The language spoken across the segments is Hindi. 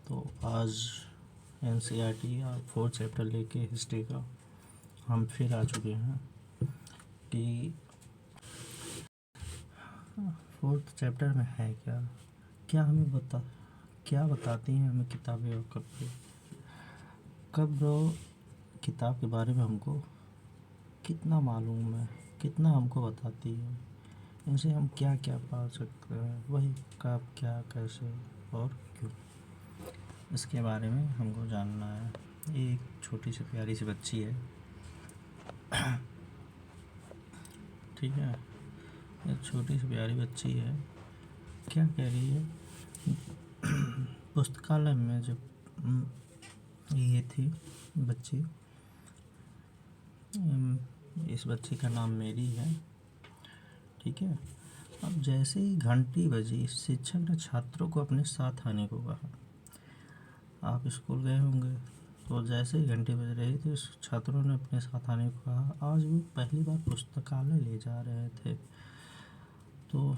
तो आज एनसीईआरटी और फोर्थ चैप्टर लेके हिस्ट्री का हम फिर आ चुके हैं कि फोर्थ चैप्टर में है क्या क्या हमें क्या बताती हैं हमें किताबें और कब किताब के बारे में हमको कितना मालूम है, कितना हमको बताती है, इनसे हम क्या क्या पा सकते हैं, वही कब क्या कैसे और क्यों, इसके बारे में हमको जानना है। एक छोटी सी प्यारी सी बच्ची है, ठीक है, एक छोटी सी प्यारी बच्ची है, क्या कह रही है। पुस्तकालय में जब ये थी बच्ची, इस बच्ची का नाम मेरी है, ठीक है। अब जैसे ही घंटी बजी, शिक्षक ने छात्रों को अपने साथ आने को कहा। आप स्कूल गए होंगे तो जैसे ही घंटी बज रही थी छात्रों ने अपने साथ आने को कहा। आज वो पहली बार पुस्तकालय ले जा रहे थे तो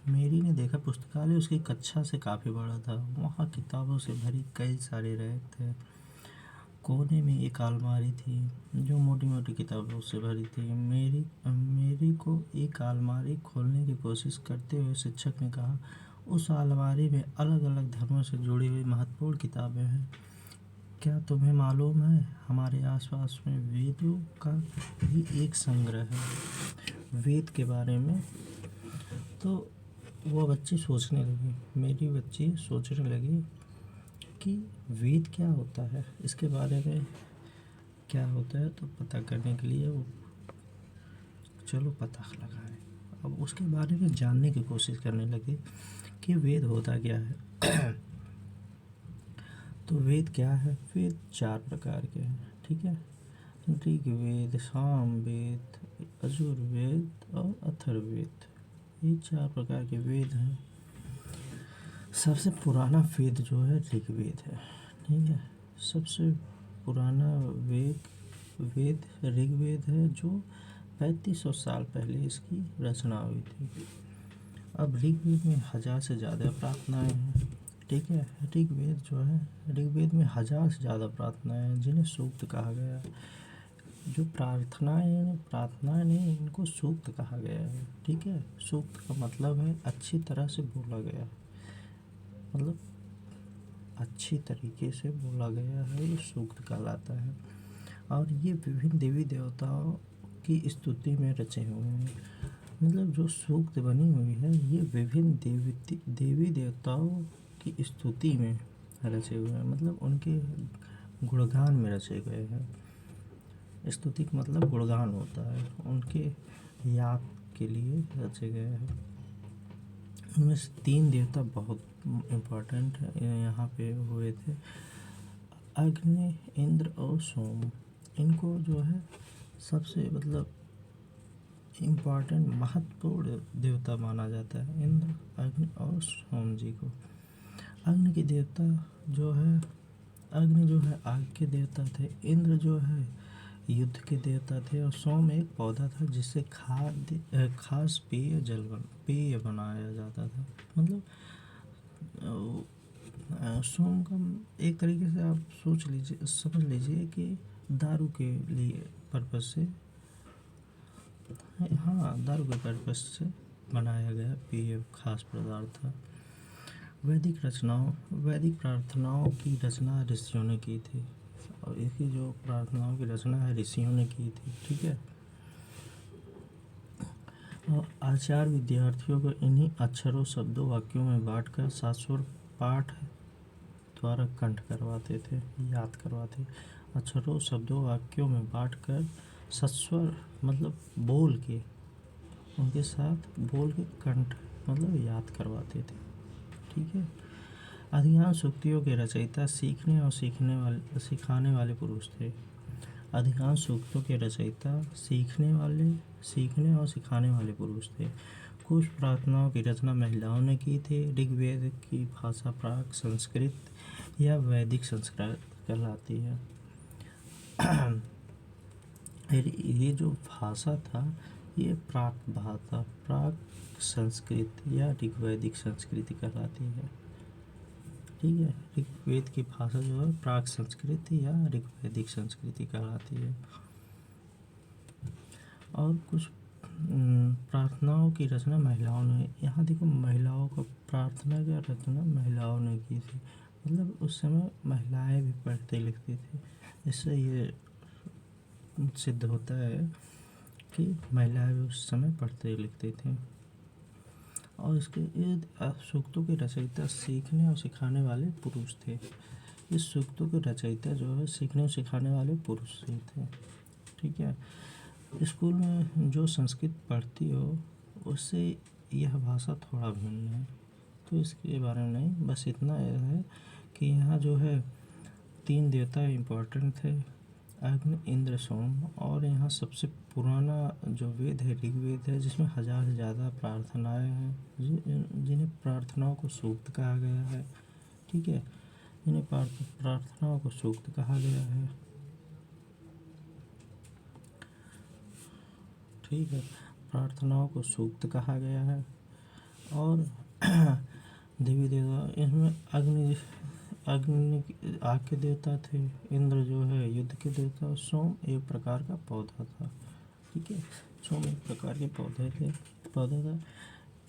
मेरी ने देखा पुस्तकालय उसकी कक्षा से काफ़ी बड़ा था। वहाँ किताबों से भरी कई सारे रैक थे। कोने में एक अलमारी थी जो मोटी मोटी किताबों से भरी थी। मेरी को एक अलमारी खोलने की कोशिश करते हुए शिक्षक ने कहा, उस अलमारी में अलग अलग धर्मों से जुड़ी हुई महत्वपूर्ण किताबें हैं। क्या तुम्हें मालूम है, हमारे आसपास में वेदों का भी एक संग्रह है, वेद के बारे में। तो वो बच्ची सोचने लगी, मेरी बच्ची सोचने लगी कि वेद क्या होता है, इसके बारे में क्या होता है। तो पता करने के लिए वो चलो पता लगाए। अब उसके बारे में जानने की कोशिश करने लगी कि वेद होता क्या है। तो वेद क्या है, वेद 4 प्रकार के हैं, ठीक है। ऋग्वेद, सामवेद, यजुर्वेद और अथर्ववेद, ये 4 प्रकार के वेद हैं। सबसे पुराना वेद जो है ऋग्वेद है, ठीक है। सबसे पुराना वेद ऋग्वेद है जो 3500 साल पहले इसकी रचना हुई थी। अब ऋग्वेद में 1000 से ज़्यादा प्रार्थनाएं हैं, ठीक है। ऋग्वेद में 1000 से ज़्यादा प्रार्थनाएं हैं जिन्हें सूक्त कहा गया है। जो प्रार्थनाएं नहीं, इनको सूक्त कहा गया है, ठीक है। सूक्त का मतलब है अच्छी तरह से बोला गया, मतलब अच्छी तरीके से बोला गया है, ये सूक्त कहलाता है। और ये विभिन्न देवी देवताओं की स्तुति में रचे हुए हैं। मतलब जो सूक्त बनी हुई है ये विभिन्न देवी देवताओं की स्तुति में रचे हुए हैं, मतलब उनके गुणगान में रचे गए हैं। स्तुति का मतलब गुणगान होता है, उनके याद के लिए रचे गए हैं। उनमें से 3 देवता बहुत इम्पोर्टेंट यहाँ पे हुए थे, अग्नि, इंद्र और सोम। इनको जो है सबसे मतलब इम्पॉर्टेंट महत्वपूर्ण देवता माना जाता है, इंद्र, अग्नि और सोम जी को। अग्नि के देवता जो है, अग्नि जो है आग के देवता थे, इंद्र जो है युद्ध के देवता थे और सोम एक पौधा था जिससे खास पेय बनाया जाता था। मतलब सोम का एक तरीके से आप समझ लीजिए कि दारू के लिए पर्पज से, हाँ, दारू के पर्पज से बनाया गया पेय खास पदार्थ था। वैदिक प्रार्थनाओं की रचना ऋषियों ने की थी, और इसकी जो प्रार्थनाओं की रचना है ऋषियों ने की थी, ठीक है। और आचार्य विद्यार्थियों को इन्हीं अक्षरों, शब्दों, वाक्यों में बांटकर शाश्वत पाठ द्वारा कंठ करवाते थे, याद करवाते। अक्षरों, शब्दों, वाक्यों में बांटकर सस्वर मतलब बोल के, उनके साथ बोल के कंठ मतलब याद करवाते थे, ठीक है। अधिकांश सूक्तियों के रचयिता सीखने और सिखाने वाले पुरुष थे। अधिकांश सूक्तों के रचयिता सीखने और सिखाने वाले पुरुष थे। कुछ प्रार्थनाओं की रचना महिलाओं ने की थी। ऋग्वेद की भाषा प्राक संस्कृत या वैदिक संस्कृत कहलाती है। ये जो भाषा था ये प्राक संस्कृत या ऋग्वैदिक संस्कृति कहलाती है, ठीक है। ऋग्वेद की भाषा जो है प्राक संस्कृति या ऋग्वैदिक संस्कृति कहलाती है। और कुछ प्रार्थनाओं की रचना महिलाओं ने, यहाँ देखो महिलाओं का प्रार्थना की रचना महिलाओं ने की थी, मतलब उस समय महिलाएं भी पढ़ती लिखती थी। इससे ये सिद्ध होता है कि महिलाएं भी उस समय पढ़ते लिखती थी। और इसके ये सूक्तों के रचयिता सीखने और सिखाने वाले पुरुष थे। इस सूक्तों के रचयिता जो है सीखने और सिखाने वाले पुरुष ही थे। ठीक है। स्कूल में जो संस्कृत पढ़ती हो उससे यह भाषा थोड़ा भिन्न है, तो इसके बारे में नहीं, बस इतना है कि यहाँ जो है 3 देवता इम्पोर्टेंट थे, अग्नि इंद्र सोम। और यहाँ सबसे पुराना जो वेद है ऋग्वेद है, जिसमें 1000 से ज़्यादा प्रार्थनाएं हैं, जिन्हें प्रार्थनाओं को सूक्त कहा गया है। ठीक है, जिन्हें प्रार्थनाओं को सूक्त कहा गया है। ठीक है, प्रार्थनाओं को सूक्त कहा गया है। और देवी देवता इसमें अग्नि आग के देवता थे, इंद्र जो है युद्ध के देवता, सोम एक प्रकार का पौधा था। ठीक है, सोम एक प्रकार के पौधा था।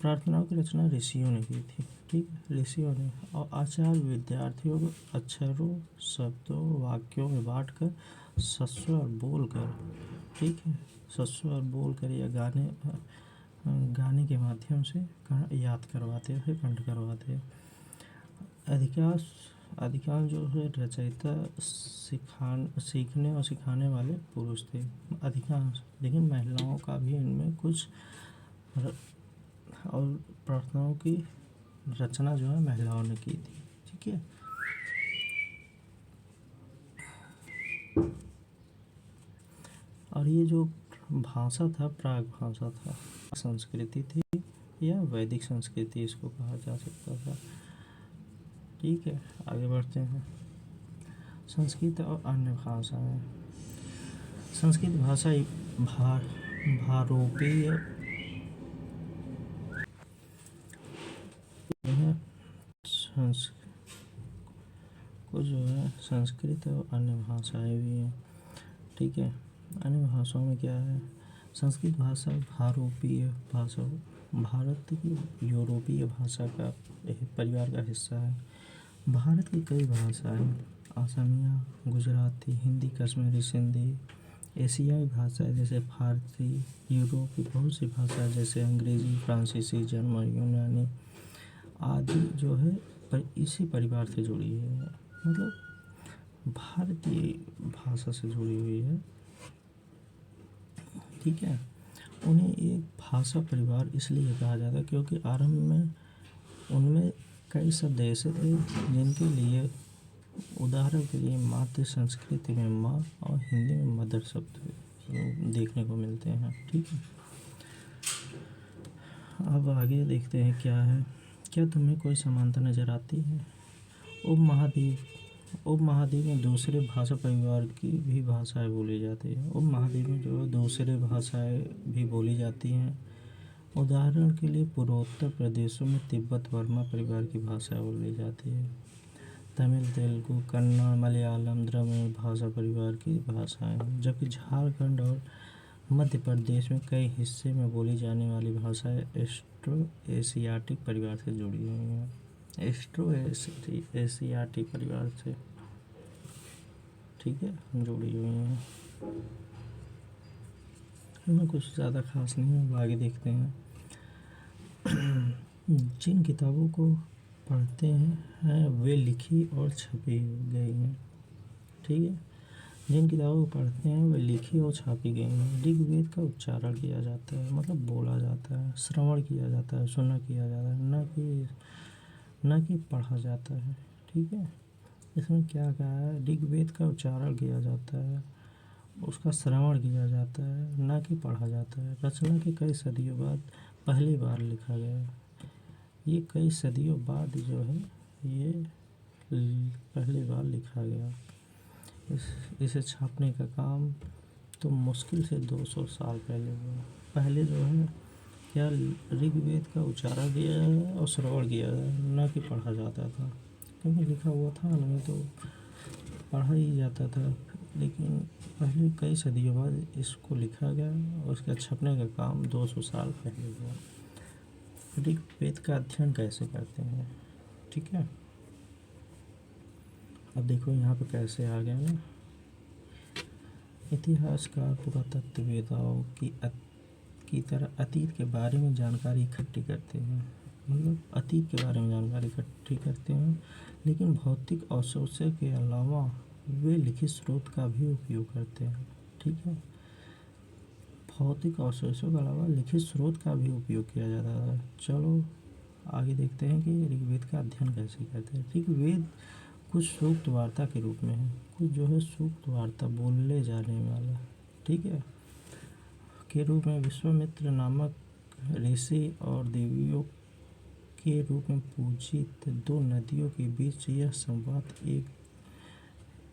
प्रार्थनाओं की रचना ऋषियों ने की थी। ठीक है, ऋषियों ने। और आचार्य विद्यार्थियों को अक्षरों, शब्दों, वाक्यों में बांटकर सस्वर बोलकर, ठीक है, सस्वर बोलकर या गाने के माध्यम से याद करवाते थे, कंठ करवाते। अधिकांश जो है रचयिता सीखने और सिखाने वाले पुरुष थे, अधिकांश। लेकिन महिलाओं का भी इनमें कुछ और प्रार्थनाओं की रचना जो है महिलाओं ने की थी। ठीक है। और ये जो भाषा था प्राग भाषा था, संस्कृति थी या वैदिक संस्कृति इसको कहा जा सकता था। ठीक है, आगे बढ़ते हैं। संस्कृत और अन्य भाषाएं। संस्कृत भाषा भारोपीय को जो है संस्कृत और अन्य भाषाएं भी हैं। ठीक है, अन्य भाषाओं में क्या है? संस्कृत भाषा भारोपीय भाषा, भारत की यूरोपीय भाषा का परिवार का हिस्सा है। भारत की कई भाषाएं, असमिया, गुजराती, हिंदी, कश्मीरी, सिंधी, एशियाई भाषाएं जैसे फारसी, यूरोप की बहुत सी भाषाएं जैसे अंग्रेजी, फ्रांसीसी, जर्मन, यूनानी आदि जो है इसी परिवार से जुड़ी है, मतलब भारतीय भाषा से जुड़ी हुई है। ठीक है, उन्हें एक भाषा परिवार इसलिए कहा जाता है क्योंकि आरंभ में उनमें कई शब्द ऐसे थे जिनके लिए, उदाहरण के लिए मातृ संस्कृति में माँ और हिंदी में मदर शब्द देखने को मिलते हैं। ठीक है, अब आगे देखते हैं क्या है। क्या तुम्हें कोई समानता नज़र आती है? उपमहाद्वीप में दूसरे भाषा परिवार की भी भाषाएं बोली जाती हैं। उपमहाद्वीप में जो दूसरे भाषाएं भी बोली जाती हैं। उदाहरण के लिए पूर्वोत्तर प्रदेशों में तिब्बत वर्मा परिवार की भाषाएं बोली जाती है। तमिल, तेलुगु, कन्नड़, मलयालम, द्रविड़ भाषा परिवार की भाषाएं, जबकि झारखंड और मध्य प्रदेश में कई हिस्से में बोली जाने वाली भाषाएं एस्ट्रो एशियाटिक परिवार से जुड़ी हुई हैं। एस्ट्रो एशियाटिक परिवार से, ठीक है, जुड़ी हुई हैं। इनमें कुछ ज़्यादा खास नहीं है, आगे देखते हैं। जिन किताबों को पढ़ते हैं वे लिखी और छपी गई हैं। ठीक है, जिन किताबों को पढ़ते हैं वे लिखी और छापी गई हैं। ऋग्वेद का उच्चारण किया जाता है, मतलब बोला जाता है, श्रवण किया जाता है, सुना किया जाता है, न कि पढ़ा जाता है। ठीक है, इसमें क्या कहा है? ऋग्वेद का उच्चारण किया जाता है, उसका श्रवण किया जाता है, न कि पढ़ा जाता है। रचना के कई सदियों बाद पहली बार लिखा गया। ये कई सदियों बाद जो है ये पहली बार लिखा गया। इसे छापने का काम तो मुश्किल से 200 साल पहले हुआ। पहले जो है क्या ऋग्वेद का उच्चारण किया और श्रवण किया, न कि पढ़ा जाता था। क्योंकि लिखा हुआ था नहीं तो पढ़ा ही जाता था। लेकिन पहले कई सदियों बाद इसको लिखा गया और उसका छपने का काम 200 साल पहले हुआ। ऋग्वेद का अध्ययन कैसे करते हैं, ठीक है। अब देखो यहाँ पे कैसे आ गया ना, इतिहासकार पुरातत्ववेदाओं की तरह अतीत के बारे में जानकारी इकट्ठी करते हैं, मतलब अतीत के बारे में जानकारी इकट्ठी करते हैं, लेकिन भौतिक अवशेषों के अलावा वे लिखित स्रोत का भी उपयोग करते हैं, ठीक है। भौतिक अवशेषों के अलावा लिखित स्रोत का भी उपयोग किया जाता है। चलो आगे देखते हैं कि ऋग्वेद का अध्ययन कैसे करते हैं। ऋग्वेद कुछ सूक्त वार्ता के रूप में है, कुछ जो है सूक्त वार्ता बोलने जाने वाला, ठीक है, के रूप में विश्वामित्र नामक ऋषि और देवियों के रूप में पूजित दो नदियों के बीच यह संवाद एक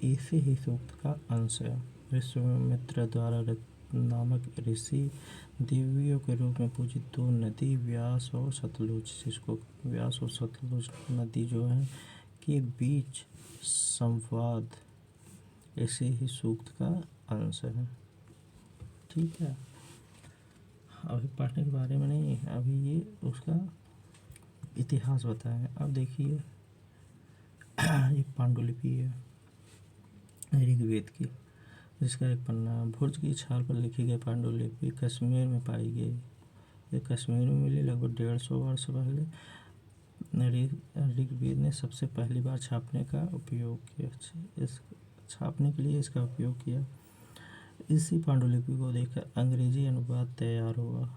ऐसे ही सूक्त का अंश है। विश्वामित्र द्वारा नामक ऋषि देवियों के रूप में पूजित दो नदी व्यास और सतलुज, जिसको व्यास और सतलुज नदी जो है के बीच संवाद ऐसे ही सूक्त का अंश है, ठीक है। अभी पढ़ने के बारे में नहीं है, अभी ये उसका इतिहास बताएं। अब देखिए एक पांडुलिपि है ऋग्वेद की, जिसका एक पन्ना भुर्ज की छाल पर लिखी गई पांडुलिपि कश्मीर में पाई गई। ये कश्मीर में मिली लगभग 150 वर्ष पहले। ऋग्वेद ने सबसे पहली बार छापने का उपयोग किया, इस छापने के लिए इसका उपयोग किया। इसी पांडुलिपि को देखकर अंग्रेजी अनुवाद तैयार हुआ,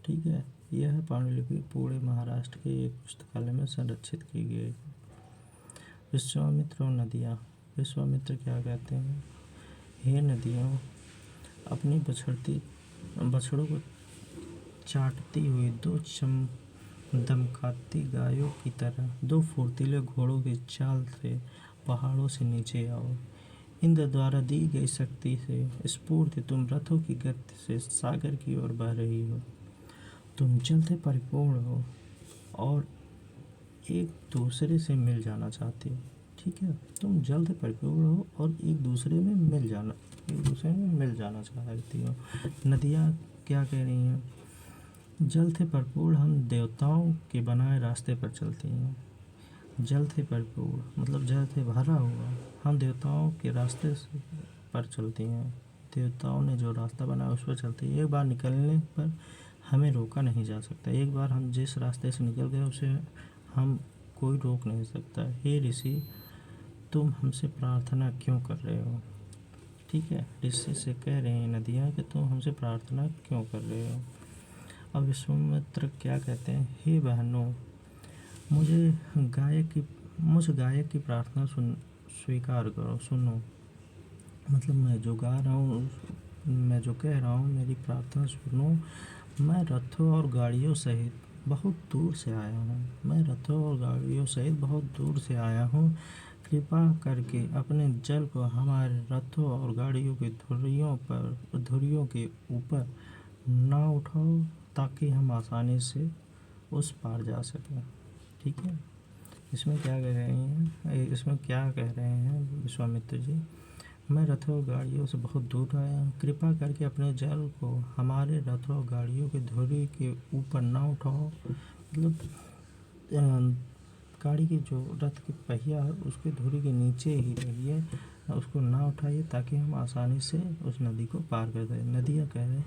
ठीक है। यह पांडुलिपि पूरे महाराष्ट्र के एक पुस्तकालय में संरक्षित की गई। विश्वामित्र और नदियाँ। विश्वामित्र क्या कहते हैं, हे नदियों, अपनी बछड़ों को चाटती हुई दो दमकती गायों की तरह दो फुर्तीले घोड़ों की चाल से पहाड़ों से नीचे आओ। इंद्र द्वारा दी गई शक्ति से स्फूर्ति तुम रथों की गति से सागर की ओर बह रही हो। तुम जल से परिपूर्ण हो और एक दूसरे से मिल जाना चाहते हो, ठीक है। तुम जल से परिपूर्ण हो और एक दूसरे में मिल जाना चाहती हो। नदियाँ क्या कह रही हैं, जल से परिपूर्ण हम देवताओं के बनाए रास्ते पर चलती हैं। जल से परिपूर्ण मतलब जल से भरा हुआ, हम देवताओं के रास्ते पर चलती हैं। देवताओं ने जो रास्ता बनाया उस पर चलती है। एक बार निकलने पर हमें रोका नहीं जा सकता। एक बार हम जिस रास्ते से निकल गए उसे हम कोई रोक नहीं सकता। हे ऋषि, तुम हमसे प्रार्थना क्यों कर रहे हो, ठीक है। ऋषि से कह रहे हैं नदियाँ कि तुम हमसे प्रार्थना क्यों कर रहे हो। अब विश्वामित्र क्या कहते हैं, हे बहनों, मुझ गायक की प्रार्थना स्वीकार करो, सुनो। मतलब मैं जो गा रहा हूँ, मैं जो कह रहा हूँ, मेरी प्रार्थना सुनो। मैं रथों और गाड़ियों सहित बहुत दूर से आया हूँ। कृपा करके अपने जल को हमारे रथों और गाड़ियों की धुरियों के ऊपर ना उठाओ, ताकि हम आसानी से उस पार जा सकें, ठीक है। इसमें क्या कह रहे हैं विश्वामित्र जी, मैं रथों और गाड़ियों से बहुत दूर आया हूँ। कृपा करके अपने जल को हमारे रथों और गाड़ियों की धुरी के ऊपर ना उठाओ। मतलब गाड़ी की जो रथ की पहिया है उसकी धुरी के नीचे ही रहिए, उसको ना उठाइए, ताकि हम आसानी से उस नदी को पार कर दें। नदियाँ कह रहे हैं,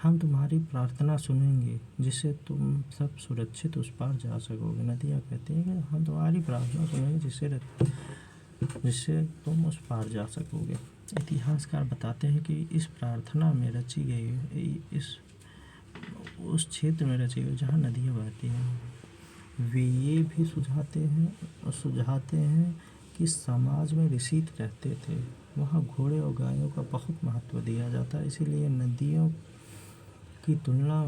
हम तुम्हारी प्रार्थना सुनेंगे, जिससे तुम सब सुरक्षित उस पार जा सकोगे। नदियाँ कहती हैं कि हम तुम्हारी प्रार्थना सुनेंगे जिससे तुम उस पार जा सकोगे। इतिहासकार बताते हैं कि इस प्रार्थना में रची गई उस क्षेत्र में रची गई जहाँ नदियाँ बहती हैं। वे ये भी सुझाते हैं कि समाज में ऋषि रहते थे, वहाँ घोड़े और गायों का बहुत महत्व दिया जाता है। इसीलिए नदियों की तुलना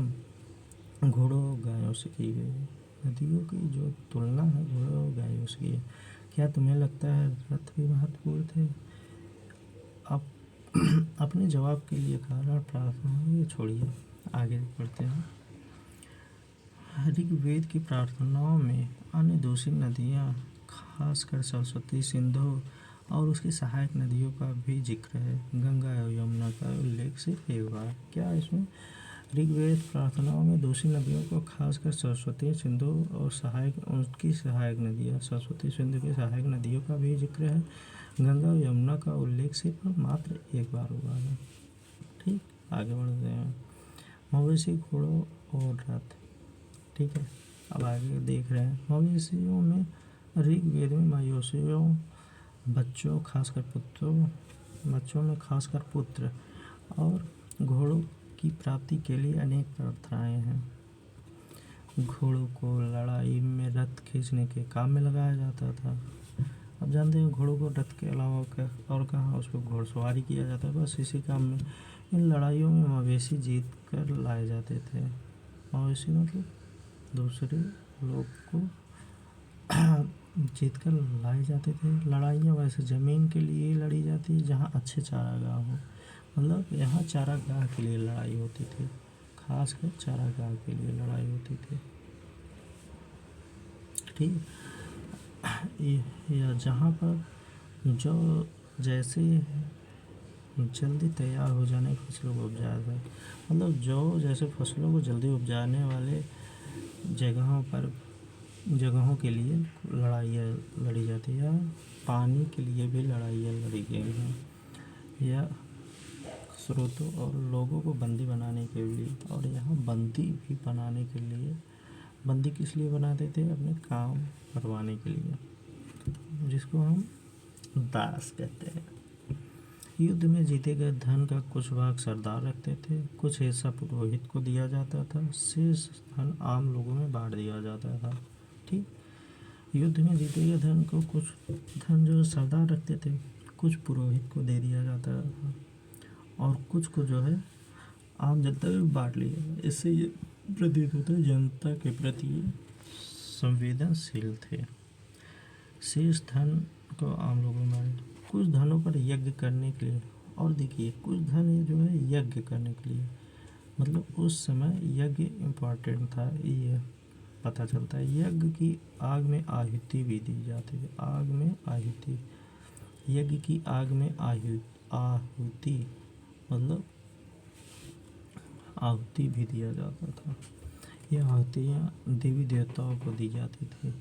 घोड़ों और गायों से की गई है। नदियों की जो तुलना है घोड़ों और गायों से की है। क्या तुम्हें लगता है रथ भी महत्वपूर्ण थे? अब अपने जवाब के लिए कारण प्रार्थना ये छोड़िए, आगे बढ़ते हैं। ऋग्वेद की प्रार्थनाओं में अन्य दूषित नदियाँ, खासकर सरस्वती, सिंधु और उसकी सहायक नदियों का भी जिक्र है। गंगा और यमुना का उल्लेख सिर्फ एक बार। क्या इसमें ऋग्वेद प्रार्थनाओं में दूसरी नदियों को खासकर सरस्वती, सिंधु और उनकी सहायक नदियाँ सरस्वती, सिंधु की सहायक नदियों का भी जिक्र है। गंगा और यमुना का उल्लेख सिर्फ मात्र एक बार हुआ है। ठीक, आगे बढ़ते हैं। मवेशी, घोड़ों और रथ। ठीक है, अब आगे देख रहे हैं। मवेशियों में ऋग्वेद में मवेशियों बच्चों में खासकर पुत्र और घोड़ों की प्राप्ति के लिए अनेक प्रार्थनाएं हैं। घोड़ों को लड़ाई में रथ खींचने के काम में लगाया जाता था। अब जानते हैं घोड़ों को रथ के अलावा और कहाँ उसको घोड़सवारी किया जाता है, बस इसी काम में। इन लड़ाइयों में मवेशी जीत कर लाए जाते थे। मवेशी मतलब दूसरे लोग को जीत कर लाए जाते थे। लड़ाइयाँ वैसे ज़मीन के लिए लड़ी जाती है जहाँ अच्छे चारागाह हो, मतलब यहाँ चारागाह के लिए लड़ाई होती थी, खासकर चारागाह के लिए लड़ाई होती थी। ठीक, या जहाँ पर जो जैसे जल्दी तैयार हो जाने फसलों को उपजाया जाए, मतलब जो जैसे फसलों को जल्दी उपजाने वाले जगहों के लिए लड़ाइयाँ लड़ी जाती है। या पानी के लिए भी लड़ाइयाँ लड़ी गई हैं, या स्रोतों और लोगों को बंदी बनाने के लिए। और यहाँ बंदी भी बनाने के लिए, बंदी किस लिए बनाते थे? अपने काम करवाने के लिए, जिसको हम दास कहते हैं। युद्ध में जीते गए धन का कुछ भाग सरदार रखते थे, कुछ हिस्सा पुरोहित को दिया जाता था, शेष धन आम लोगों में बांट दिया जाता था। ठीक, युद्ध में जीते गए धन को कुछ धन जो सरदार रखते थे, कुछ पुरोहित को दे दिया जाता था और कुछ को जो है आम जनता में बांट लिया। इससे ये प्रतीत होता है जनता के प्रति संवेदनशील थे। शेष धन को आम लोगों में कुछ धनों पर यज्ञ करने के लिए, और देखिए कुछ धन जो है यज्ञ करने के लिए, मतलब उस समय यज्ञ इम्पॉर्टेंट था, ये पता चलता है। यज्ञ की आग में आहुति भी दी जाती थी। आग में आहुति, यज्ञ की आग में आहुति मतलब आहुति भी दिया जाता था। ये आहुतियाँ देवी देवताओं को दी जाती थी।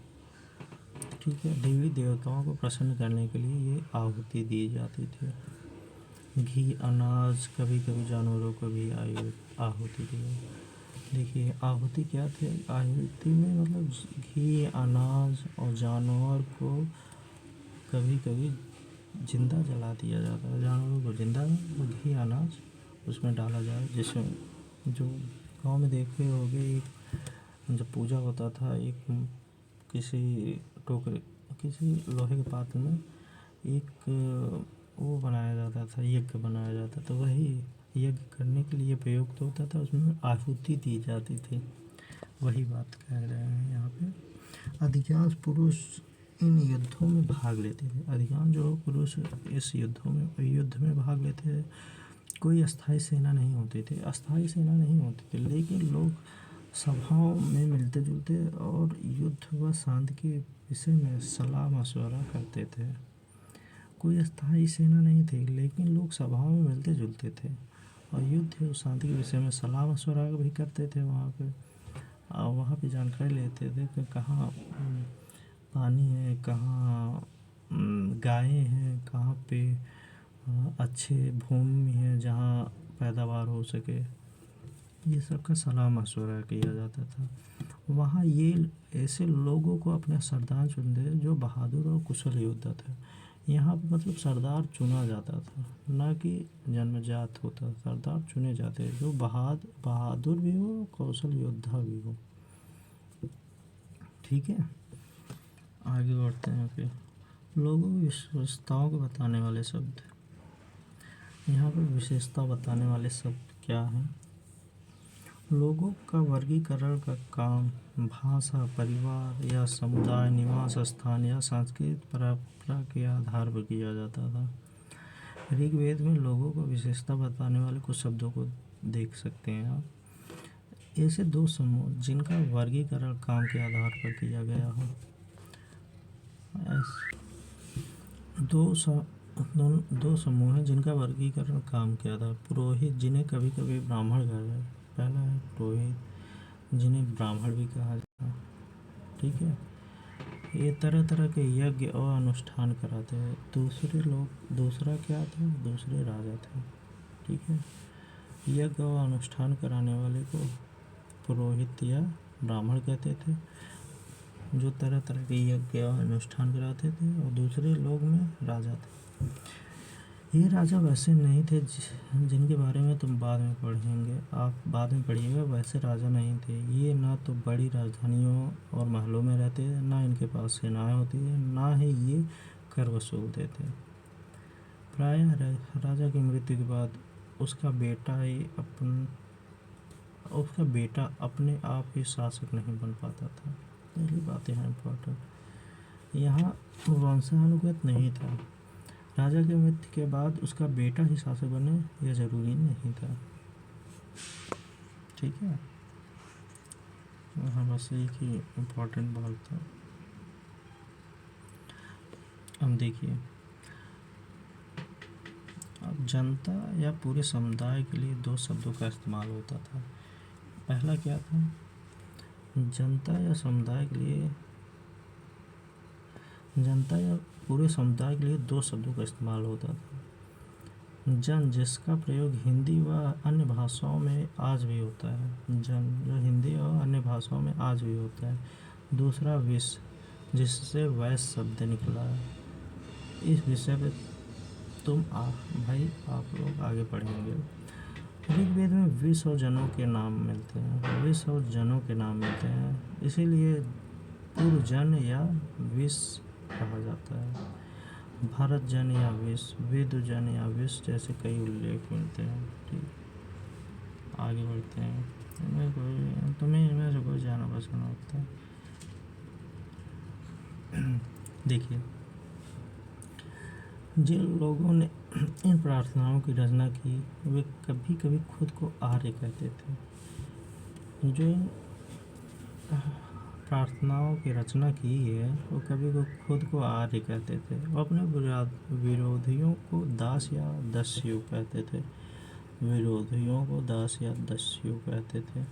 ठीक है, देवी देवताओं को प्रसन्न करने के लिए ये आहुति दी जाती थी। घी, अनाज, कभी कभी जानवरों को भी आहुति दी। देखिए आहुति क्या थे? आहुति में मतलब घी, अनाज और जानवर को कभी कभी जिंदा जला दिया जाता है। जानवरों को जिंदा और घी, अनाज उसमें डाला जाए, जिसमें जो गांव में देखे होंगे, एक जब पूजा होता था, एक किसी टोकरे, किसी लोहे के पात्र में एक वो बनाया जाता था, यज्ञ बनाया जाता था। वही यज्ञ करने के लिए प्रयुक्त होता था, उसमें आहुति दी जाती थी। वही बात कह रहे हैं यहाँ पे। अधिकांश पुरुष इन युद्धों में भाग लेते थे। अधिकांश जो पुरुष इस युद्ध में भाग लेते थे। कोई अस्थायी सेना नहीं होती थी, लेकिन लोग सभाओं में मिलते जुलते और युद्ध व शांति के विषय में सलाह मशवरा करते थे। कोई अस्थायी सेना नहीं थी, लेकिन लोग सभाओं में मिलते जुलते थे और युद्ध और शांति के विषय में सलाह मशवरा भी करते थे। वहाँ पे जानकारी लेते थे कि कहाँ पानी है, कहाँ गायें हैं, कहाँ पे अच्छे भूमि है जहाँ पैदावार हो सके। ये सब का सलाह मशवरा किया जाता था। वहाँ ये ऐसे लोगों को अपने सरदार चुनते जो बहादुर और कुशल योद्धा थे। यहाँ पर मतलब सरदार चुना जाता था, ना कि जन्मजात होता। सरदार चुने जाते जो बहादुर भी हो, कौशल योद्धा भी हो। ठीक है, आगे बढ़ते हैं। फिर लोगों की विशेषताओं को बताने वाले शब्द। यहाँ पर विशेषता बताने वाले शब्द क्या हैं? लोगों का वर्गीकरण का काम भाषा, परिवार या समुदाय, निवास स्थान या सांस्कृतिक परंपरा के आधार पर किया जाता था। ऋग्वेद में लोगों को विशेषता बताने वाले कुछ शब्दों को देख सकते हैं आप। ऐसे दो समूह जिनका वर्गीकरण काम के आधार पर किया गया हो। दो समूह हैं जिनका वर्गीकरण काम किया था। पुरोहित, जिन्हें कभी कभी ब्राह्मण कहा जाए। पहला है पुरोहित, जिन्हें ब्राह्मण भी कहा जाता है। ठीक है, ये तरह तरह के यज्ञ और अनुष्ठान कराते हैं। दूसरा क्या था? दूसरे राजा थे। ठीक है, यज्ञ और अनुष्ठान कराने वाले को पुरोहित या ब्राह्मण कहते थे, जो तरह तरह के यज्ञ और अनुष्ठान कराते थे। और दूसरे लोग में राजा थे। ये राजा वैसे नहीं थे जिनके बारे में तुम बाद में पढ़ेंगे, आप बाद में पढ़िएगा। वैसे राजा नहीं थे ये, ना तो बड़ी राजधानियों और महलों में रहते थे, ना इनके पास सेनाएं होती थी, ना ही ये कर वसूलते थे। प्रायः राजा की मृत्यु के बाद उसका बेटा अपने आप ही शासक नहीं बन पाता था। पहली बातें हैं इम्पोर्टेंट। यहाँ वंशानुगत नहीं था। राजा की मृत्यु के बाद उसका बेटा ही शासक बने यह जरूरी नहीं था। ठीक है, यहाँ बस एक ही इम्पोर्टेंट बात था। अब देखिए, अब जनता या पूरे समुदाय के लिए दो शब्दों का इस्तेमाल होता था। पहला क्या था? जनता या पूरे समुदाय के लिए दो शब्दों का इस्तेमाल होता था। जन, जिसका प्रयोग हिंदी व अन्य भाषाओं में आज भी होता है। जन, जो हिंदी और अन्य भाषाओं में आज भी होता है। दूसरा विष, जिससे वैश्य शब्द निकला है। इस विषय पे भाई आप लोग आगे पढ़ेंगे। ऋग्वेद में विष और जनों के नाम मिलते हैं। इसीलिए पूर्वजन या विष कहा जाता है। भारत जन या विष, विदुजन या विष जैसे कई उल्लेख मिलते हैं। ठीक, आगे बढ़ते हैं। तुम्हें इनमें से कोई जाना पसंद होता है? देखिए, जिन लोगों ने इन प्रार्थनाओं की रचना की वे कभी कभी खुद को आर्य कहते थे। जो इन प्रार्थनाओं की रचना की है वो कभी को खुद को आर्य कहते थे। वो अपने विरोधियों को दास या दस्यु कहते थे।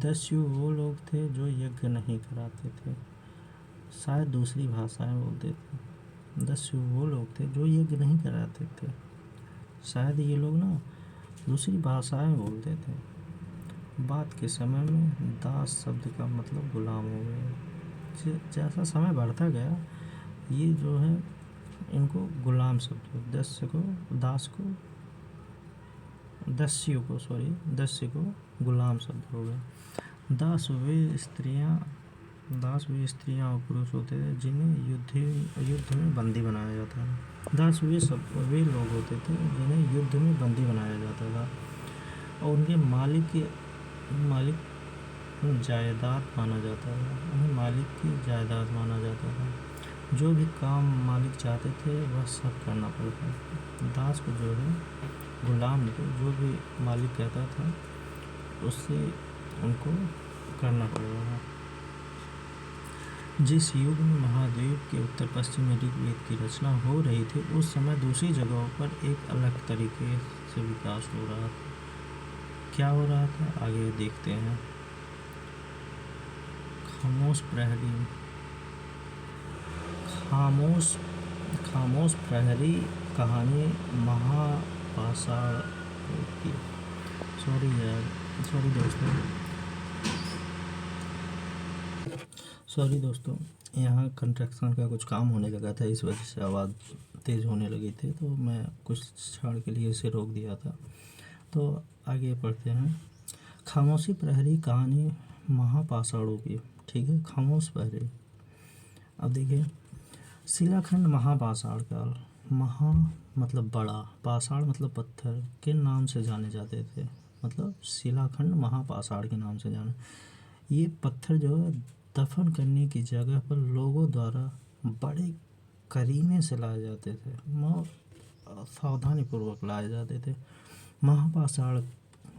दस्यु वो लोग थे जो यज्ञ नहीं कराते थे, शायद दूसरी भाषाएं बोलते थे। दस्यु वो लोग थे जो यज्ञ नहीं कराते थे, शायद ये लोग ना दूसरी भाषाएं बोलते थे। बाद के समय में दास शब्द का मतलब गुलाम हो गया। जैसा समय बढ़ता गया ये जो है इनको गुलाम शब्द, दस्यु को गुलाम शब्द हो गया। दास वे स्त्रियां और पुरुष होते थे जिन्हें युद्ध में बंदी बनाया जाता था। दास वे लोग होते थे जिन्हें युद्ध में बंदी बनाया जाता था और उनके मालिक जायदाद माना जाता था। जो भी काम मालिक चाहते थे वह सब करना पड़ता था। दास को जो है, गुलाम को जो भी मालिक कहता था उससे उनको करना पड़ता था। जिस युग में महाद्वीप के उत्तर पश्चिम में ऋग्वेद की रचना हो रही थी उस समय दूसरी जगहों पर एक अलग तरीके से विकास हो रहा था। क्या हो रहा था आगे देखते हैं। खामोश प्रहरी कहानी महापाषाण की। सॉरी दोस्तों, यहाँ कंस्ट्रक्शन का कुछ काम होने लगा था, इस वजह से आवाज़ तेज़ होने लगी थी, तो मैं कुछ क्षण के लिए इसे रोक दिया था। तो आगे पढ़ते हैं। खामोशी प्रहरी कहानी महापाषाणों की। ठीक है, खामोश प्रहरी। अब देखिए, शिलाखंड महापाषाण काल, महा मतलब बड़ा, पाषाण मतलब पत्थर के नाम से जाने जाते थे। मतलब शिलाखंड महापाषाण के नाम से जाने। ये पत्थर जो है दफन करने की जगह पर लोगों द्वारा बड़े करीने से लाए जाते थे, सावधानी पूर्वक लाए जाते थे। महापाषाण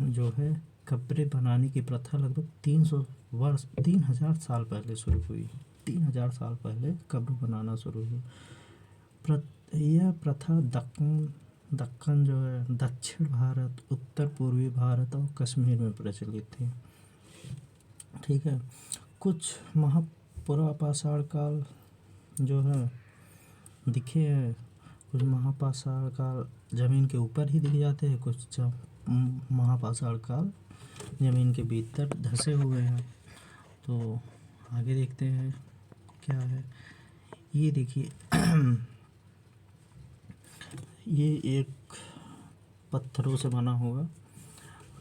जो है कब्रें बनाने की प्रथा लगभग 3000 साल पहले शुरू हुई। 3000 साल पहले कब्र बनाना शुरू हुआ। यह प्रथा दक्कन जो है दक्षिण भारत, उत्तर पूर्वी भारत और कश्मीर में प्रचलित थी। ठीक है। कुछ महापुरापाषाण काल जो है दिखे हैं, कुछ महापाषाण काल जमीन के ऊपर ही दिख जाते हैं, कुछ महापाषाण काल जमीन के भीतर धंसे हुए हैं। तो आगे देखते हैं क्या है। ये देखिए ये एक पत्थरों से बना हुआ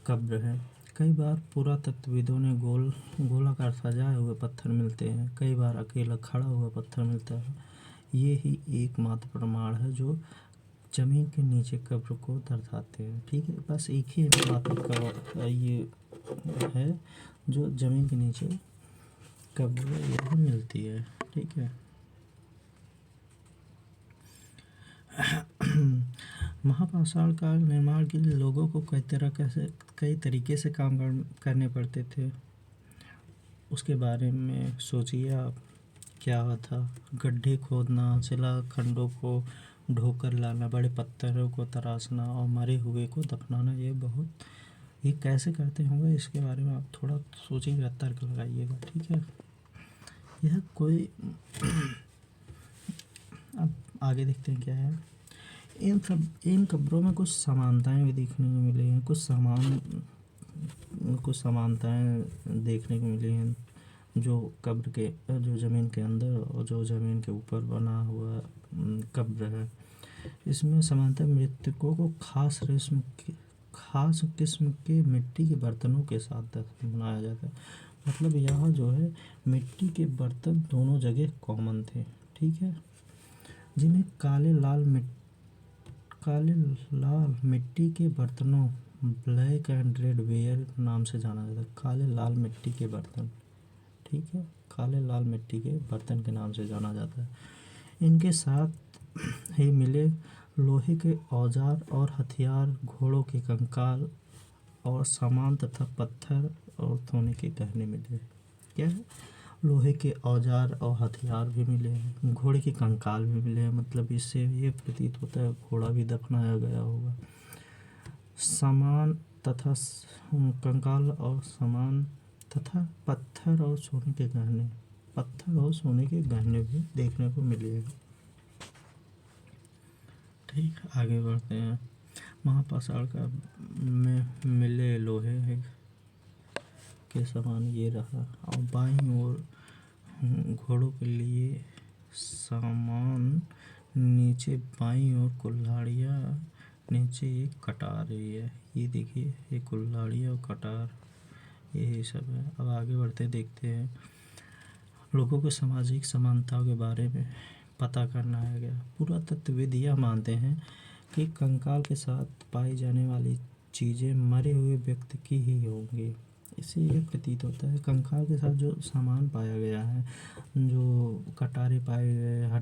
कब्र है। कई बार पुरातत्वविदों ने गोलाकार सजाए हुए पत्थर मिलते हैं, कई बार अकेला खड़ा हुआ पत्थर मिलता है। ये ही एकमात्र प्रमाण है जो जमीन के नीचे कब्र को दर्शाते हैं। ठीक है, बस एक ही मात्र ये है जो जमीन के नीचे कब्र यही मिलती है। ठीक है। महापाषाण काल निर्माण के लिए लोगों को कई तरीके से काम करने पड़ते थे। उसके बारे में सोचिए आप, क्या था? गड्ढे खोदना, शिलाखंडों को ढोकर लाना, बड़े पत्थरों को तराशना और मरे हुए को दफनाना। ये कैसे करते होंगे, इसके बारे में आप थोड़ा सोचिएगा, तर्क लगाइएगा। ठीक है। यह कोई अब आगे देखते हैं क्या है। इन कब्रों में कुछ समानताएं भी देखने को मिली हैं, कुछ समानताएं देखने को मिली हैं जो कब्र के, जो ज़मीन के अंदर और जो ज़मीन के ऊपर बना हुआ कब्र है। इसमें समानता मृतकों को खास किस्म के मिट्टी के बर्तनों के साथ बनाया जाता है। मतलब यहाँ जो है मिट्टी के बर्तन दोनों जगह कॉमन थे। ठीक है। जिन्हें काले लाल मिट्टी के बर्तनों, ब्लैक एंड रेड वेयर नाम से जाना जाता है। काले लाल मिट्टी के बर्तन। ठीक है। काले लाल मिट्टी के बर्तन के नाम से जाना जाता है। इनके साथ ही मिले लोहे के औजार और हथियार, घोड़ों के कंकाल और सामान तथा पत्थर और सोने के गहने मिले। क्या है? लोहे के औजार और हथियार भी मिले हैं, घोड़े के कंकाल भी मिले हैं। मतलब इससे ये प्रतीत होता है घोड़ा भी दफनाया गया होगा। सामान तथा कंकाल और सामान तथा पत्थर और सोने के गहने भी देखने को मिले हैं। ठीक, आगे बढ़ते हैं। महापाषाण का में मिले लोहे के सामान ये रहा, और बाईं ओर घोड़ों के लिए सामान, नीचे बाईं ओर कुल्हाड़ियाँ, नीचे एक कटार है। ये देखिए, ये कुल्हाड़ियाँ और कटार, यही सब है। अब आगे बढ़ते देखते हैं। लोगों को सामाजिक समानताओं के बारे में पता करना है गया। पुरातत्वविद यह मानते हैं कि कंकाल के साथ पाई जाने वाली चीज़ें मरे हुए व्यक्ति की ही होंगी। इससे यह प्रतीत होता है कंकाल के साथ जो सामान पाया गया है, जो कटारे पाए गए,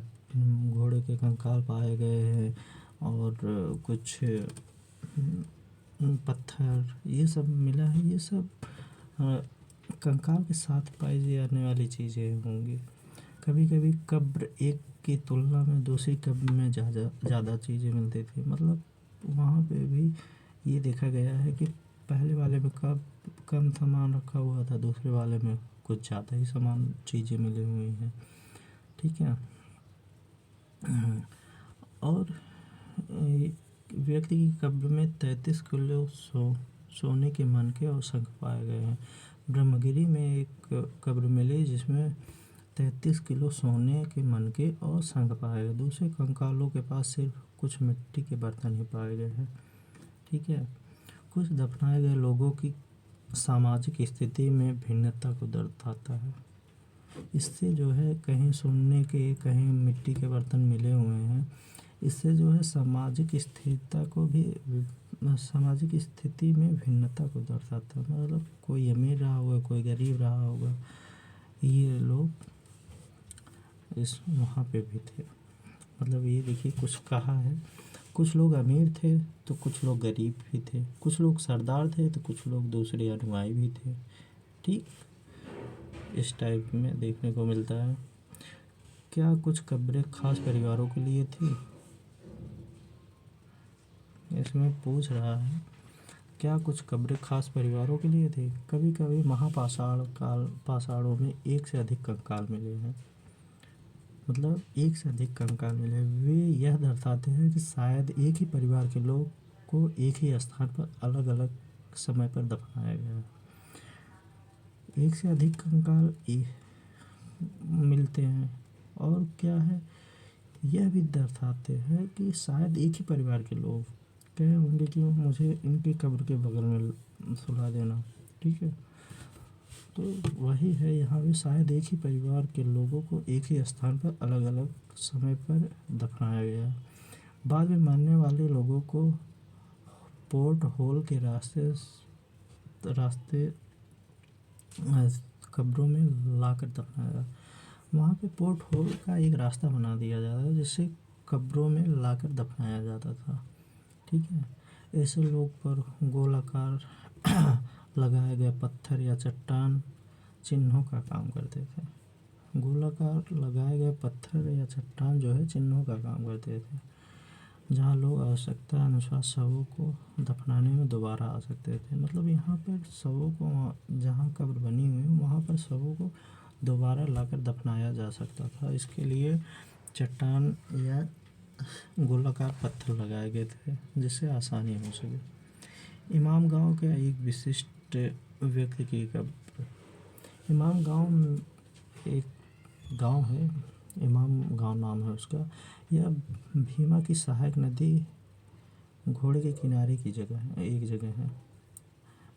घोड़े के कंकाल पाए गए हैं और कुछ पत्थर, ये सब मिला है, ये सब कंकाल के साथ पाई जाने वाली चीज़ें होंगी। कभी कभी कब्र एक की तुलना में दूसरी कब्र में ज़्यादा चीज़ें मिलती थी। मतलब वहाँ पे भी ये देखा गया है कि पहले वाले में कम सामान रखा हुआ था, दूसरे वाले में कुछ ज़्यादा ही सामान चीज़ें मिली हुई हैं। ठीक है। और व्यक्ति की कब्र में 33 किलो सोने के मनके और शंख पाए गए हैं। ब्रह्मगिरी में एक कब्र मिली जिसमें 33 किलो सोने के मनके और शंख पाए गए। दूसरे कंकालों के पास सिर्फ कुछ मिट्टी के बर्तन ही पाए गए हैं। ठीक है। कुछ दफनाए गए लोगों की सामाजिक स्थिति में भिन्नता को दर्शाता है। इससे जो है कहीं सोने के, कहीं मिट्टी के बर्तन मिले हुए हैं। इससे जो है सामाजिक स्थिति में भिन्नता को दर्शाता है। मतलब कोई अमीर रहा होगा, कोई गरीब रहा होगा, ये लोग वहाँ पे भी थे। मतलब ये देखिए, कुछ कहा है, कुछ लोग अमीर थे तो कुछ लोग गरीब भी थे, कुछ लोग सरदार थे तो कुछ लोग दूसरे अनुयायी भी थे। ठीक, इस टाइप में देखने को मिलता है। क्या कुछ कब्रें खास परिवारों के लिए थी? इसमें पूछ रहा है क्या कुछ कब्रें खास परिवारों के लिए थी? कभी कभी पाषाणों में एक से अधिक कंकाल मिले हैं। मतलब एक से अधिक कंकाल मिले, वे यह दर्शाते हैं कि शायद एक ही परिवार के लोग को एक ही स्थान पर अलग अलग समय पर दफनाया गया। एक से अधिक कंकाल मिलते हैं और क्या है, यह भी दर्शाते हैं कि शायद एक ही परिवार के लोग कहे होंगे कि मुझे इनकी कब्र के बगल में सुला देना। ठीक है, तो वही है, यहाँ भी शायद एक ही परिवार के लोगों को एक ही स्थान पर अलग अलग समय पर दफनाया गया। बाद में मरने वाले लोगों को पोर्ट होल के रास्ते कब्रों में लाकर दफनाया। वहाँ पे पोर्ट होल का एक रास्ता बना दिया जाता है जिससे कब्रों में लाकर दफनाया जाता था। ठीक है, ऐसे लोग पर गोलाकार लगाए गए पत्थर या चट्टान चिन्हों का काम करते थे। गोलाकार लगाए गए पत्थर या चट्टान जो है चिन्हों का काम करते थे, जहाँ लोग आवश्यकता अनुसार शवों को दफनाने में दोबारा आ सकते थे। मतलब यहाँ पर शवों को, जहाँ कब्र बनी हुई है वहाँ पर शवों को दोबारा लाकर दफनाया जा सकता था। इसके लिए चट्टान या गोलाकार पत्थर लगाए गए थे जिससे आसानी हो सके। इमाम गांव के एक विशिष्ट व्यक्ति की कब्र। इमाम गांव एक गांव है, इमाम गांव नाम है उसका। यह भीमा की सहायक नदी घोड़े के किनारे की जगह है, एक जगह है।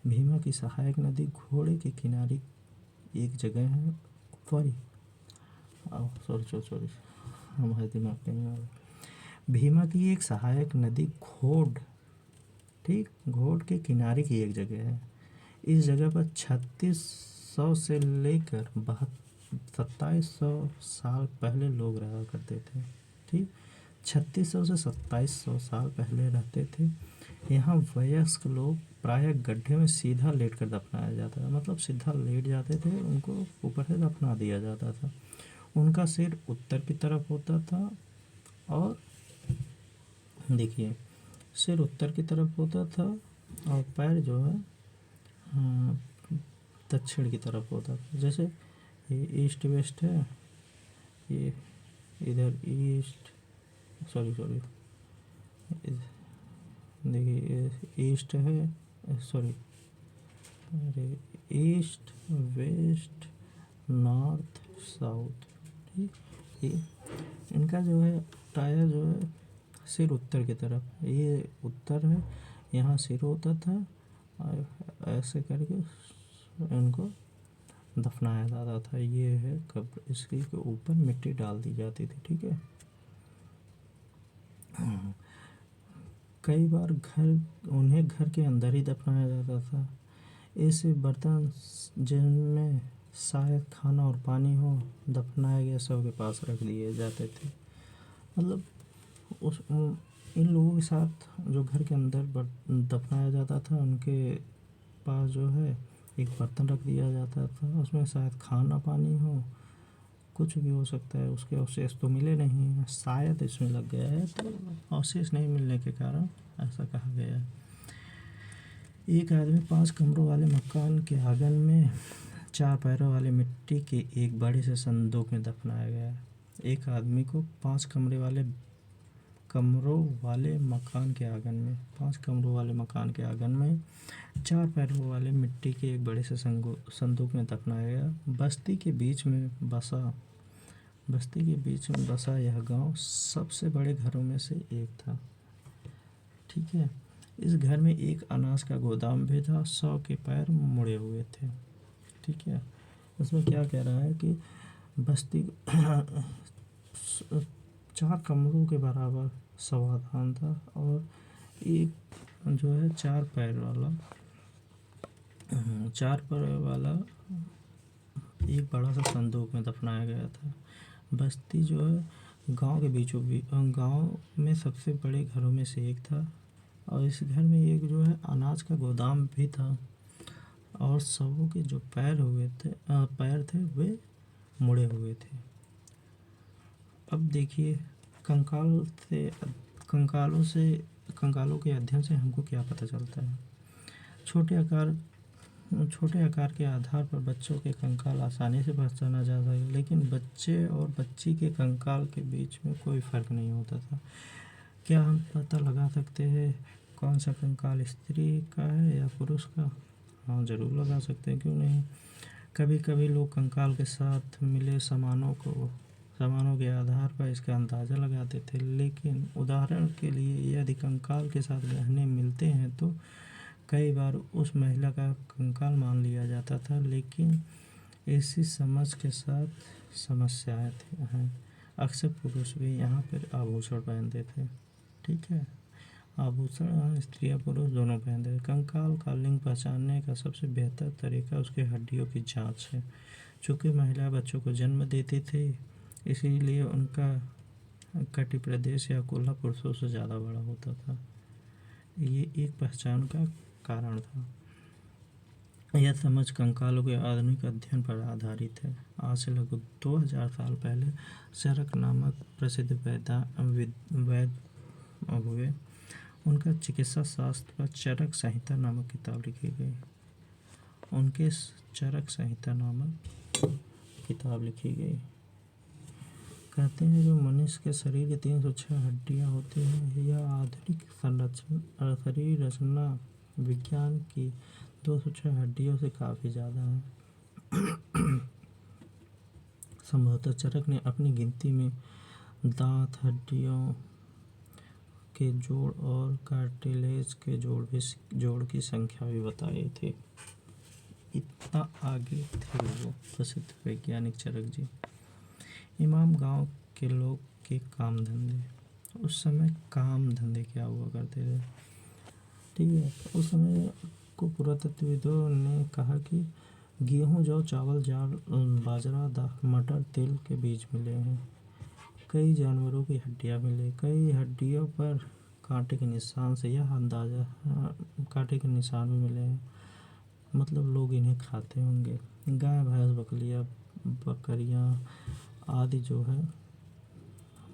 भीमा की सहायक नदी घोड़े के किनारे एक जगह है। सॉरी हमारे दिमाग कहीं और। भीमा की एक सहायक नदी घोड़ के किनारे की एक जगह है। इस जगह पर 3600 से लेकर 2700 साल पहले लोग रहा करते थे। ठीक, 3600 से 2700 साल पहले रहते थे। यहाँ वयस्क लोग प्रायः गड्ढे में सीधा लेट कर दफनाया जाता था। मतलब सीधा लेट जाते थे, उनको ऊपर से दफना दिया जाता था। उनका सिर उत्तर की तरफ होता था और देखिए सिर उत्तर की तरफ होता था और पैर जो है दक्षिण की तरफ होता था। जैसे ये ईस्ट वेस्ट है, ये इधर ईस्ट सॉरी देखिए ईस्ट है, सॉरी अरे ईस्ट वेस्ट नॉर्थ साउथ। ठीक, ये इनका जो है टायर जो है सिर उत्तर की तरफ, ये उत्तर है, यहाँ सिर होता था और ऐसे करके इनको दफनाया जाता था। ये है कब्र, इसके ऊपर मिट्टी डाल दी जाती थी। ठीक है, कई बार उन्हें घर के अंदर ही दफनाया जाता था। ऐसे बर्तन जिनमें शायद खाना और पानी हो दफनाए गए शव के पास रख दिए जाते थे। मतलब इन लोगों के साथ जो घर के अंदर दफनाया जाता था उनके पास जो है एक बर्तन रख दिया जाता था, उसमें शायद खाना पानी हो, कुछ भी हो सकता है। उसके अवशेष तो मिले नहीं, शायद इसमें लग गया है, तो अवशेष नहीं मिलने के कारण ऐसा कहा गया है। एक आदमी 5 कमरों वाले मकान के आंगन में 4 पैरों वाले मिट्टी के एक बड़े से संदूक में दफनाया गया। एक आदमी को 5 कमरों वाले मकान के आंगन में 4 पैरों वाले मिट्टी के एक बड़े से संदूक में दफनाया गया। बस्ती के बीच में बसा यह गांव सबसे बड़े घरों में से एक था। ठीक है, इस घर में एक अनाज का गोदाम भी था। 100 के पैर मुड़े हुए थे। ठीक है, इसमें क्या कह रहा है कि बस्ती 4 कमरों के बराबर समाधान था और एक जो है 4 पैर वाला एक बड़ा सा संदूक में दफनाया गया था। बस्ती जो है गांव में सबसे बड़े घरों में से एक था और इस घर में एक जो है अनाज का गोदाम भी था और शवों के जो पैर थे वे मुड़े हुए थे। अब देखिए कंकालों से कंकालों के अध्ययन से हमको क्या पता चलता है। छोटे आकार के आधार पर बच्चों के कंकाल आसानी से पहचाना जाता है, लेकिन बच्चे और बच्ची के कंकाल के बीच में कोई फ़र्क नहीं होता था। क्या हम पता लगा सकते हैं कौन सा कंकाल स्त्री का है या पुरुष का? हाँ, ज़रूर लगा सकते हैं, क्यों नहीं। कभी कभी लोग कंकाल के साथ मिले सामानों के आधार पर इसका अंदाज़ा लगाते थे, लेकिन उदाहरण के लिए यदि कंकाल के साथ गहने मिलते हैं तो कई बार उस महिला का कंकाल मान लिया जाता था। लेकिन इसी समझ के साथ समस्याएं हैं। अक्सर पुरुष भी यहाँ पर आभूषण पहनते थे, ठीक है। आभूषण स्त्री पुरुष दोनों पहनते थे। कंकाल का लिंग पहचानने का सबसे बेहतर तरीका उसके हड्डियों की जांच है। चूँकि महिला बच्चों को जन्म देती थी, इसीलिए उनका कटी प्रदेश या कूल्हा पुरुषों से ज़्यादा बड़ा होता था। ये एक पहचान का कारण था। यह समझ कंकालों के आधुनिक अध्ययन पर आधारित है। आज से लगभग 2000 साल पहले चरक नामक प्रसिद्ध वैद्य हुए। उनका चिकित्सा शास्त्र पर चरक संहिता नामक किताब लिखी गई। कहते हैं जो मनुष्य के शरीर के 306 हड्डियाँ होती हैं, यह आधुनिक शरीर रचना विज्ञान की 206 हड्डियों से काफ़ी ज़्यादा है। संभवतः चरक ने अपनी गिनती में दांत, हड्डियों के जोड़ और कार्टिलेज के जोड़ की संख्या भी बताई थी। इतना आगे थे वो प्रसिद्ध वैज्ञानिक चरक जी। इमाम गांव के लोग के काम धंधे। उस समय काम धंधे क्या हुआ करते थे, ठीक है। उस समय को पुरातत्वविदों ने कहा कि गेहूं, जौ, चावल, बाजरा, मटर, तिल के बीज मिले हैं। कई जानवरों की हड्डियां मिले। कई हड्डियों पर कांटे के निशान भी मिले हैं। मतलब लोग इन्हें खाते होंगे। गाय, भैंस, बकरियां आदि जो है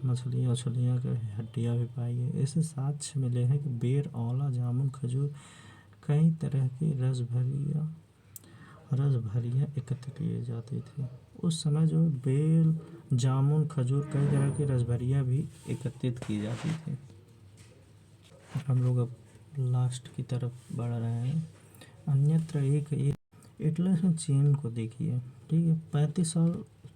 मछलियाँ की हड्डियाँ भी पाई गई। ऐसे साक्ष्य मिले हैं कि बेर, आंवला, जामुन, खजूर, कई तरह की रसभरियाँ एकत्र किए जाती थी। उस समय जो बेर, जामुन, खजूर, कई तरह की रसभरियाँ भी एकत्रित की जाती थी। हम लोग अब लास्ट की तरफ बढ़ रहे हैं। अन्यत्र एक एटलस में चीन को देखिए, ठीक है।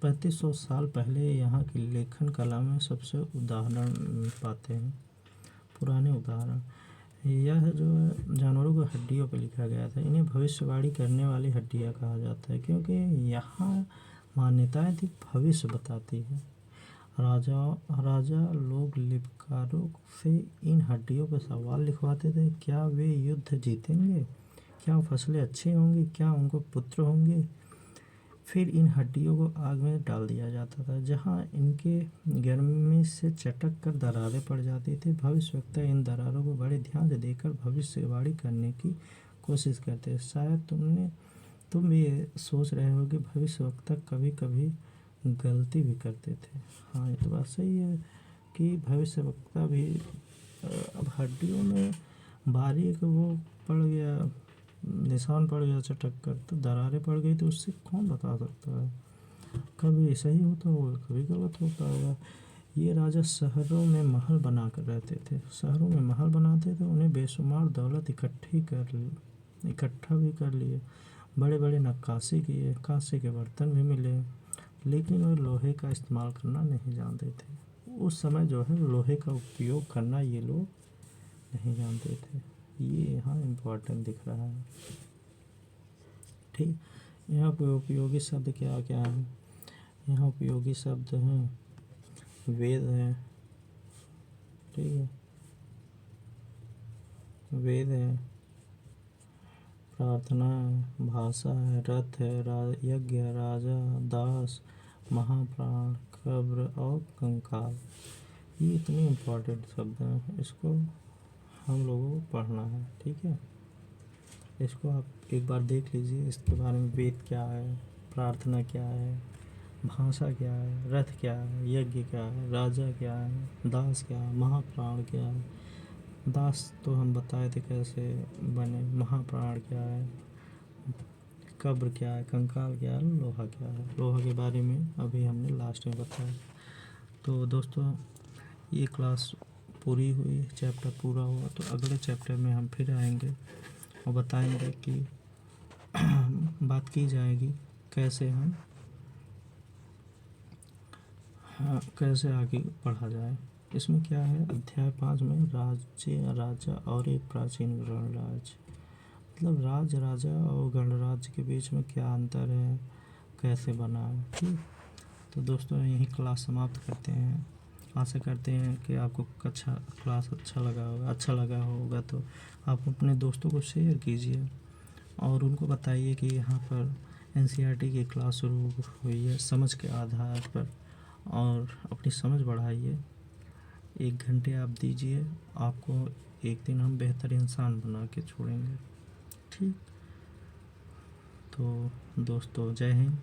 3500 साल पहले यहाँ की लेखन कला में सबसे उदाहरण पाते हैं, पुराने उदाहरण। यह जो जानवरों को हड्डियों पर लिखा गया था, इन्हें भविष्यवाणी करने वाली हड्डियाँ कहा जाता है, क्योंकि यहाँ मान्यताएं थी भविष्य बताती है। राजा लोग लिपिकारों से इन हड्डियों पर सवाल लिखवाते थे। क्या वे युद्ध जीतेंगे? क्या फसलें अच्छी होंगी? क्या उनको पुत्र होंगे? फिर इन हड्डियों को आग में डाल दिया जाता था, जहां इनके गर्मी से चटक कर दरारें पड़ जाती थी। भविष्यवक्ता इन दरारों को बड़े ध्यान से देखकर भविष्यवाणी करने की कोशिश करते। शायद तुम भी ये सोच रहे हो कि भविष्यवक्ता कभी कभी गलती भी करते थे। हाँ, ये तो बात सही है कि भविष्यवक्ता भी अब हड्डियों में बारीक वो पड़ गया, निशान पड़ गया चटक कर, तो दरारें पड़ गई, तो उससे कौन बता सकता है। कभी सही होता होगा, कभी गलत होता होगा। ये राजा शहरों में महल बना कर रहते थे। शहरों में महल बनाते थे, उन्हें बेशुमार दौलत इकट्ठा भी कर लिए। बड़े बड़े नक्काशी किए, कांसे के बर्तन भी मिले, लेकिन वे लोहे का इस्तेमाल करना नहीं जानते थे। उस समय जो है लोहे का उपयोग करना ये लोग नहीं जानते थे। ये यहाँ इम्पोर्टेंट दिख रहा है, ठीक। यहाँ पे उपयोगी शब्द क्या क्या है? यहाँ उपयोगी शब्द हैं, वेद है, ठीक है, वेद है, प्रार्थना है, भाषा है, रथ है, यज्ञ, राजा, दास, महाप्राण, कब्र और कंकाल। ये इतने इम्पोर्टेंट शब्द हैं, इसको हम लोगों को पढ़ना है, ठीक है। इसको आप एक बार देख लीजिए, इसके बारे में। वेद क्या है, प्रार्थना क्या है, भाषा क्या है, रथ क्या है, यज्ञ क्या है, राजा क्या है, दास क्या है, महाप्राण क्या है। दास तो हम बताए थे कैसे बने। महाप्राण क्या है, कब्र क्या है, कंकाल क्या है, लोहा क्या है। लोहा के बारे में अभी हमने लास्ट में बताया। तो दोस्तों ये क्लास पूरी हुई, चैप्टर पूरा हुआ। तो अगले चैप्टर में हम फिर आएंगे और बताएंगे कि बात की जाएगी कैसे हम कैसे आगे बढ़ा जाए। इसमें क्या है, अध्याय 5 में राज्य, राजा और एक प्राचीन गणराज्य, मतलब राज, राजा और गणराज्य के बीच में क्या अंतर है, कैसे बना है। ठीक, तो दोस्तों यही क्लास समाप्त करते हैं। आशा करते हैं कि आपको कक्षा क्लास अच्छा लगा होगा तो आप अपने दोस्तों को शेयर कीजिए और उनको बताइए कि यहाँ पर एनसीईआरटी की क्लास शुरू हुई है समझ के आधार पर, और अपनी समझ बढ़ाइए। 1 घंटे आप दीजिए, आपको एक दिन हम बेहतर इंसान बना के छोड़ेंगे। ठीक, तो दोस्तों जय हिंद।